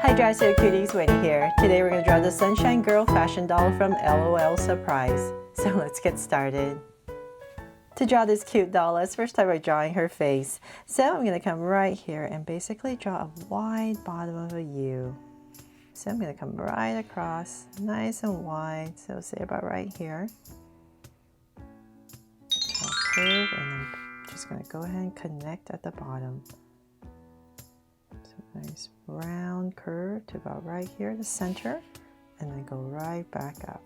Hi Dry So Cuties, Wendy here. Today we're going to draw the Sunshine Gurl fashion doll from LOL Surprise. So let's get started. To draw this cute doll, let's first start by drawing her face. So I'm going to come right here and basically draw a wide bottom of a U. So I'm going to come right across, nice and wide, so say about right here. Draw a curve, and I'm just going to go ahead and connect at the bottom. Nice round curve to about right here, the center, and then go right back up.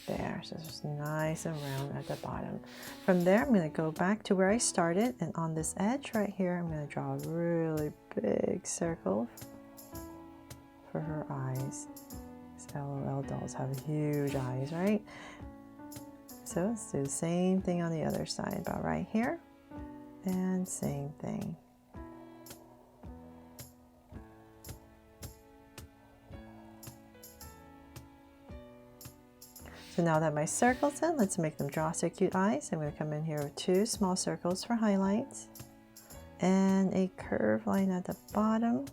There, so it's just nice and round at the bottom. From there, I'm going to go back to where I started, and on this edge right here, I'm going to draw a really big circle for her eyes. These LOL dolls have huge eyes, right? So let's do the same thing on the other side, about right here. And same thing. So now that my circle's in, let's make them draw so cute eyes. I'm going to come in here with 2 small circles for highlights and a curved line at the bottom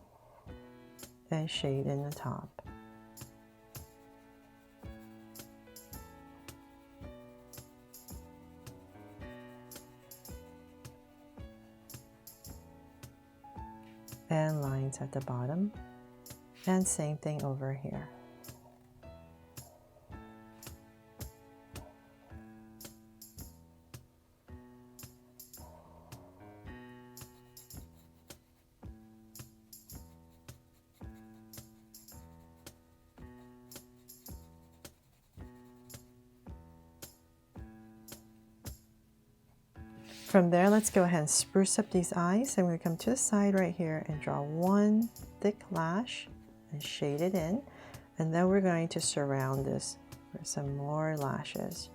and shade in the top. And lines at the bottom, and same thing over here. From there, let's go ahead and spruce up these eyes. I'm going to come to the side right here and draw 1 thick lash and shade it in. And then we're going to surround this with some more lashes.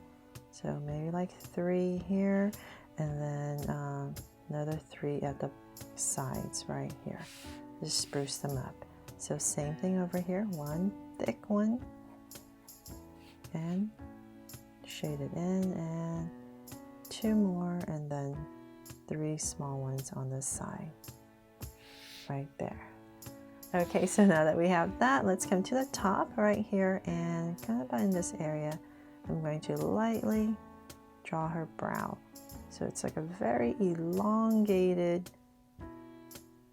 So maybe like 3 here, and then another 3 at the sides right here. Just spruce them up. So same thing over here, 1 thick one, and shade it in, and 2 more, and then 3 small ones on this side right there. Okay, so now that we have that, let's come to the top right here, and kind of in this area I'm going to lightly draw her brow, so it's like a very elongated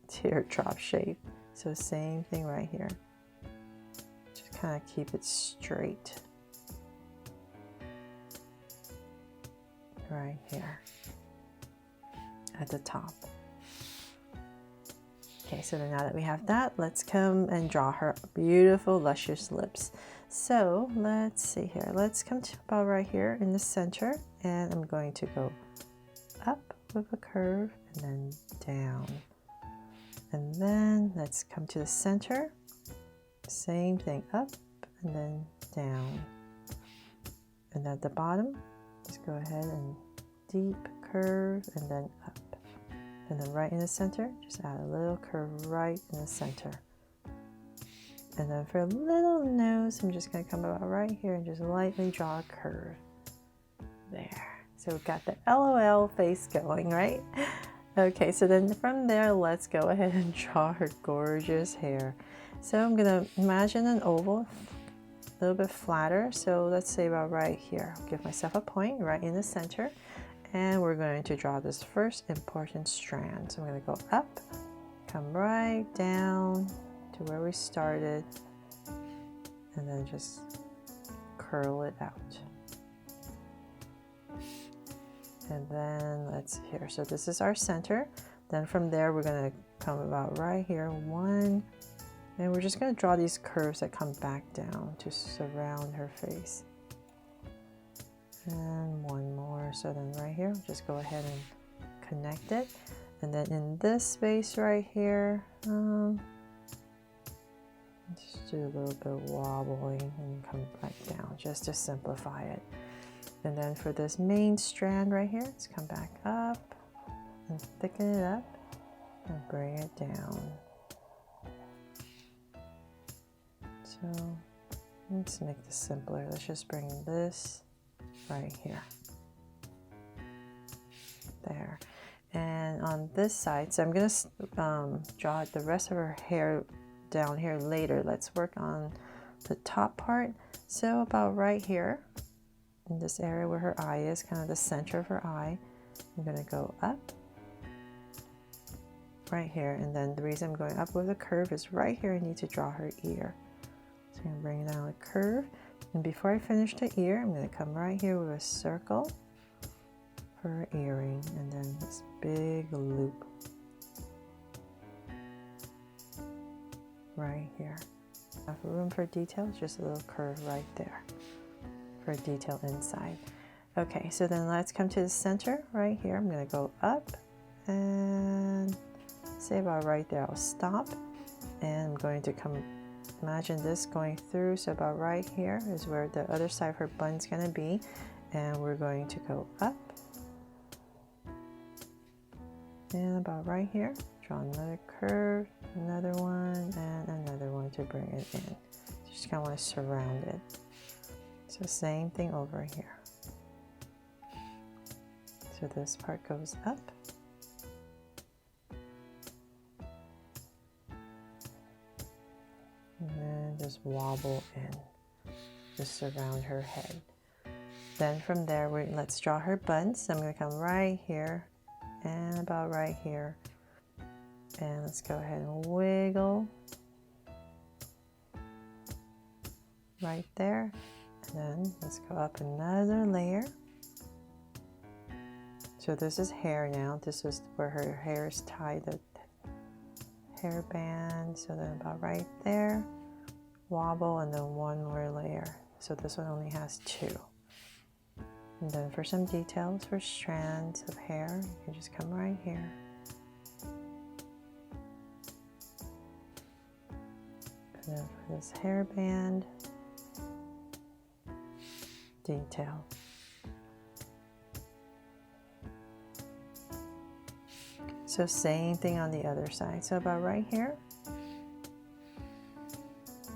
teardrop shape. So same thing right here, just kind of keep it straight right here at the top. Okay, so now that we have that, let's come and draw her beautiful luscious lips. So let's see here, let's come to about right here in the center, and I'm going to go up with a curve and then down, and then let's come to the center, same thing, up and then down, and at the bottom just go ahead and deep curve and then up. And then right in the center, just add a little curve right in the center. And then for a little nose, I'm just going to come about right here and just lightly draw a curve. There. So we've got the LOL face going, right? Okay, so then from there, let's go ahead and draw her gorgeous hair. So I'm going to imagine an oval, a little bit flatter, so let's say about right here. I'll give myself a point right in the center, and we're going to draw this first important strand. So I'm going to go up, come right down to where we started, and then just curl it out. And then let's see here, so this is our center. Then from there we're going to come about right here, 1, and we're just going to draw these curves that come back down to surround her face. And 1 more, so then right here, just go ahead and connect it. And then in this space right here, just do a little bit of wobbling and come back down, just to simplify it. And then for this main strand right here, let's come back up and thicken it up and bring it down. So let's make this simpler. Let's just bring this right here. There. And on this side, so I'm going to draw the rest of her hair down here later. Let's work on the top part. So about right here in this area where her eye is, kind of the center of her eye, I'm going to go up right here. And then the reason I'm going up with a curve is right here I need to draw her ear. So I'm going to bring down a curve. And before I finish the ear, I'm going to come right here with a circle for her earring, and then this big loop right here. Now for room for detail, just a little curve right there for detail inside. Okay, so then let's come to the center right here. I'm going to go up and say about right there. I'll stop, and I'm going to come, imagine this going through, so about right here is where the other side of her bun's going to be, and we're going to go up and about right here, draw another curve, another one, and another one to bring it in. So just kind of want to surround it. So same thing over here. So this part goes up. And then just wobble in, just surround her head. Then from there, let's draw her buns. So I'm going to come right here and about right here. And let's go ahead and wiggle right there. And then let's go up another layer. So this is hair now. This is where her hair is tied, the hairband. So then about right there, wobble, and then one more layer. So this one only has two. And then for some details for strands of hair, you can just come right here. And then for this hairband detail. So same thing on the other side. So about right here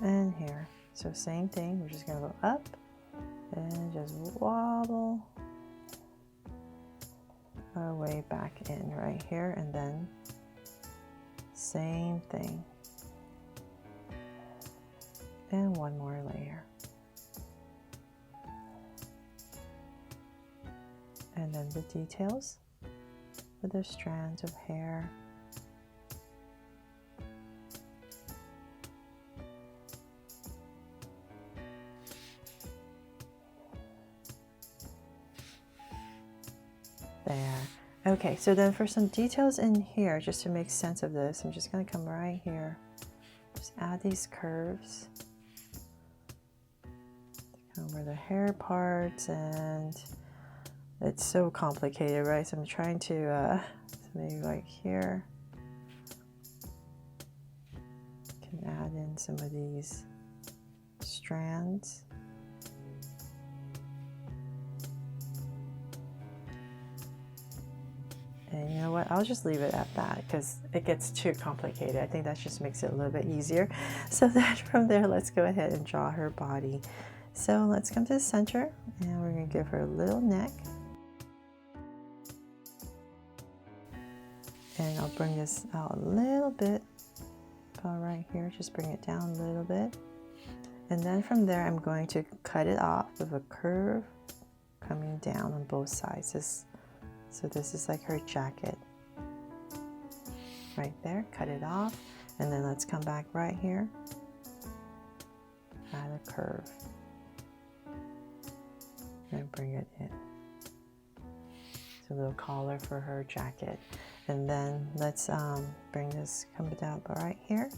and here. So same thing, we're just gonna go up and just wobble our way back in right here, and then same thing. And one more layer. And then the details with the strands of hair. There. Okay, so then for some details in here, just to make sense of this, I'm just going to come right here. Just add these curves. Over the hair parts, and it's so complicated, right? So I'm trying to maybe like here, can add in some of these strands. And you know what, I'll just leave it at that because it gets too complicated. I think that just makes it a little bit easier. So then from there, let's go ahead and draw her body. So let's come to the center, and we're going to give her a little neck. And I'll bring this out a little bit, about right here, just bring it down a little bit. And then from there, I'm going to cut it off with a curve coming down on both sides. So this is like her jacket. Right there, cut it off. And then let's come back right here, add a curve. And bring it in. It's a little collar for her jacket. And then let's bring this, come down right here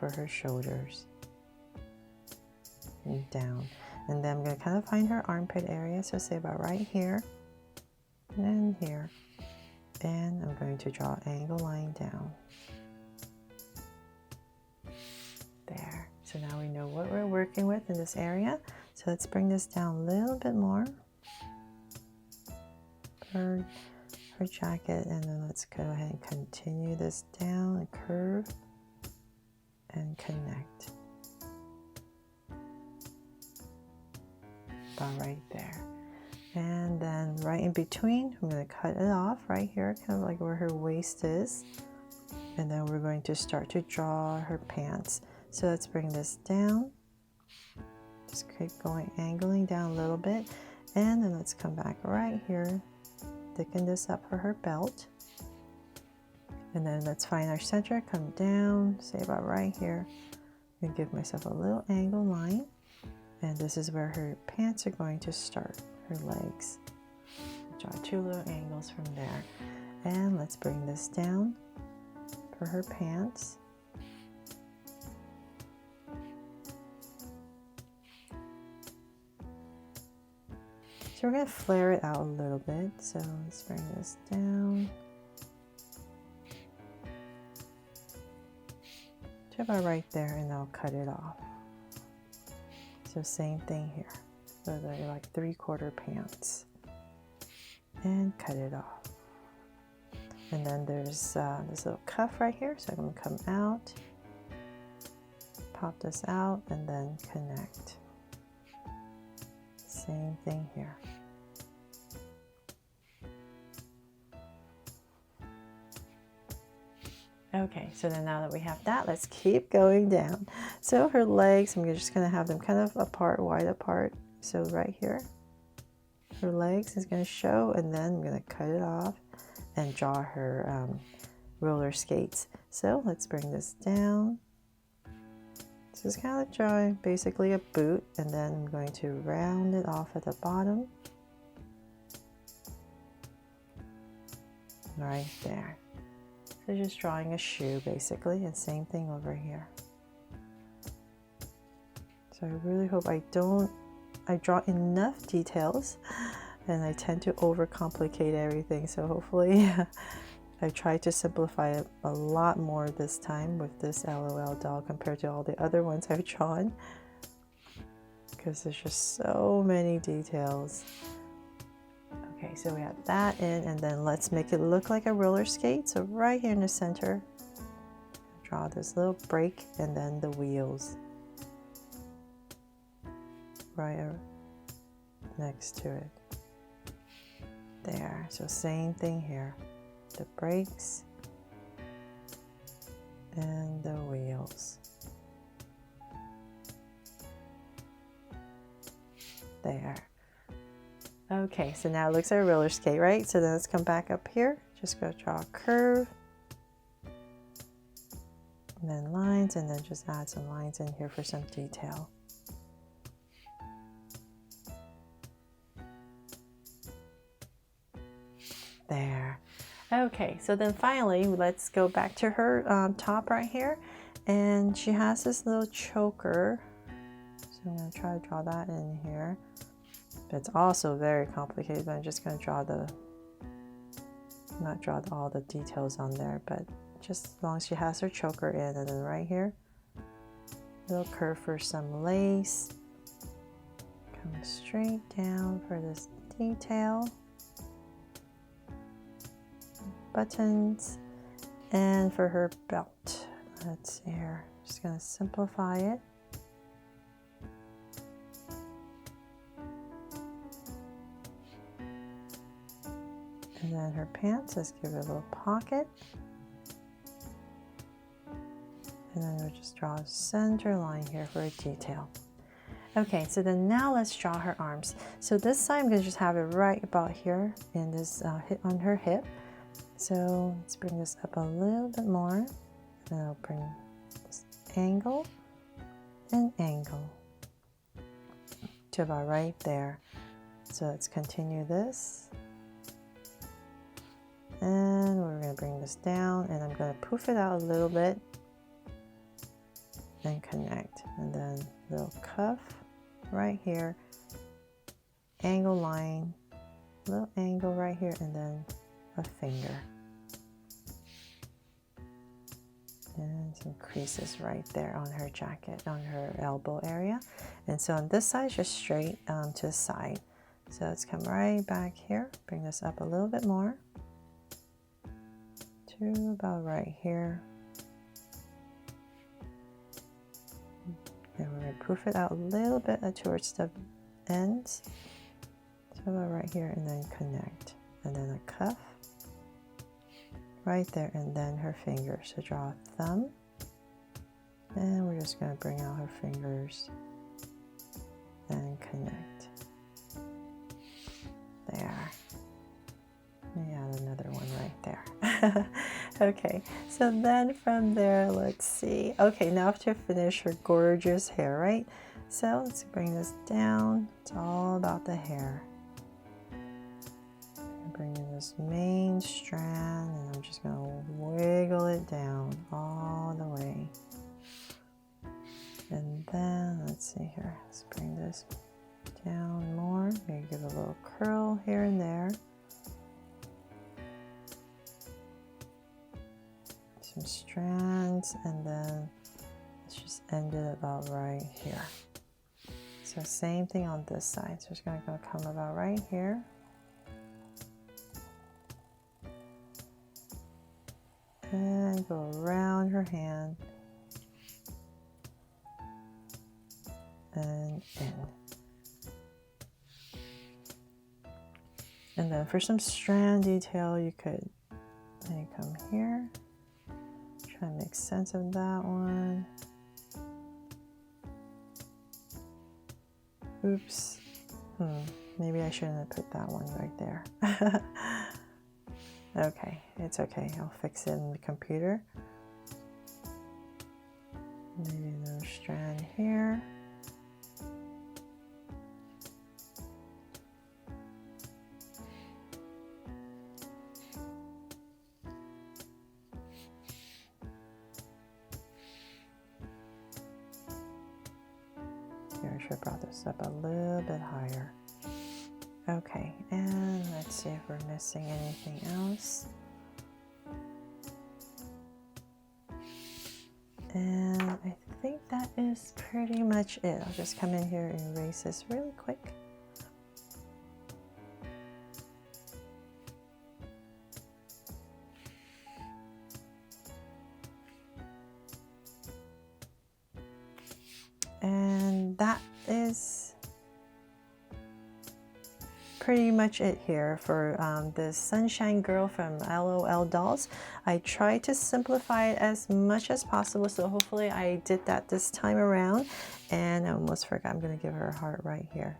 for her shoulders. And down. And then I'm going to kind of find her armpit area. So say about right here and here. And I'm going to draw an angle line down. There. So now we know what we're working with in this area. So let's bring this down a little bit more for her jacket, and then let's go ahead and continue this down and curve and connect. About right there. And then right in between, I'm going to cut it off right here, kind of like where her waist is. And then we're going to start to draw her pants. So let's bring this down. Just keep going, angling down a little bit. And then let's come back right here, thicken this up for her belt. And then let's find our center, come down, say about right here. And give myself a little angle line. And this is where her pants are going to start, her legs. Draw 2 little angles from there. And let's bring this down for her pants. So we're going to flare it out a little bit. So let's bring this down to about right there, and I'll cut it off. So same thing here. So they're like 3/4 pants. And cut it off. And then there's this little cuff right here. So I'm going to come out, pop this out, and then connect. Same thing here. Okay, so then now that we have that, let's keep going down. So her legs, I'm just going to have them kind of apart, wide apart. So right here, her legs is going to show, and then I'm going to cut it off and draw her roller skates. So let's bring this down. This is kind of drawing basically a boot, and then I'm going to round it off at the bottom. Right there. So just drawing a shoe basically, and same thing over here. So I really hope I draw enough details, and I tend to overcomplicate everything. So hopefully I try to simplify it a lot more this time with this LOL doll compared to all the other ones I've drawn, because there's just so many details. Okay, so we have that in, and then let's make it look like a roller skate. So right here in the center, draw this little break, and then the wheels right next to it. There, so same thing here. The brakes and the wheels. There. Okay, so now it looks like a roller skate, right? So then let's come back up here. Just go draw a curve. And then lines, and then just add some lines in here for some detail. There. Okay, so then finally, let's go back to her top right here. And she has this little choker. So I'm going to try to draw that in here. It's also very complicated, but I'm just going to draw not draw all the details on there, but just as long as she has her choker in, and then right here, little curve for some lace. Come straight down for this detail. Buttons, and for her belt. Let's see here. Just going to simplify it. And then her pants, let's give it a little pocket. And then we'll just draw a center line here for a detail. Okay, so then now let's draw her arms. So this side I'm going to just have it right about here in this hip on her hip. So let's bring this up a little bit more. And I'll bring this angle and angle to about right there. So let's continue this. And we're going to bring this down, and I'm going to poof it out a little bit and connect. And then little cuff right here, angle line, little angle right here, and then a finger. And some creases right there on her jacket, on her elbow area. And so on this side, just straight to the side. So let's come right back here, bring this up a little bit more. To about right here. And we're going to poof it out a little bit towards the ends. So about right here, and then connect, and then a cuff right there, and then her fingers. So draw a thumb, and we're just going to bring out her fingers and connect. There. Let me add another one right there. Okay, so then from there, let's see. Okay, now to finish her gorgeous hair, right? So let's bring this down. It's all about the hair. Bring in this main strand, and I'm just going to wiggle it down all the way. And then, let's see here. Let's bring this down more. Maybe give a little curl here and there. Some strands, and then let's just end it about right here. So same thing on this side. So it's going to come about right here. And go around her hand and in. And then for some strand detail, you could maybe come here. Try to make sense of that one. Oops. Maybe I shouldn't have put that one right there. Okay, it's okay. I'll fix it in the computer. Maybe another strand here. Here, I should have brought this up a little bit higher. Okay, and let's see if we're missing anything else. And I think that is pretty much it. I'll just come in here and erase this really quick. And that is pretty much it here for this Sunshine Girl from LOL Dolls. I tried to simplify it as much as possible, so hopefully I did that this time around. And I almost forgot, I'm going to give her a heart right here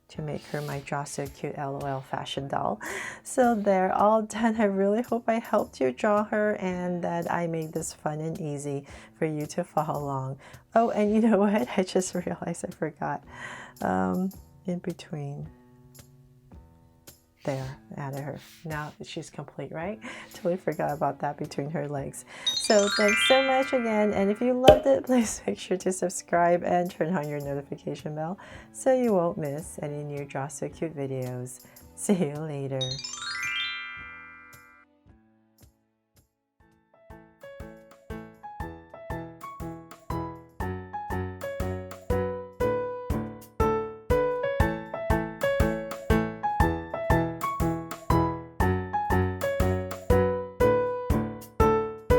to make her my Draw So Cute LOL fashion doll. So they're all done. I really hope I helped you draw her and that I made this fun and easy for you to follow along. Oh, and you know what? I just realized I forgot in between. There, added her. Now she's complete, right? Totally forgot about that between her legs. So thanks so much again. And if you loved it, please make sure to subscribe and turn on your notification bell so you won't miss any new Draw So Cute videos. See you later.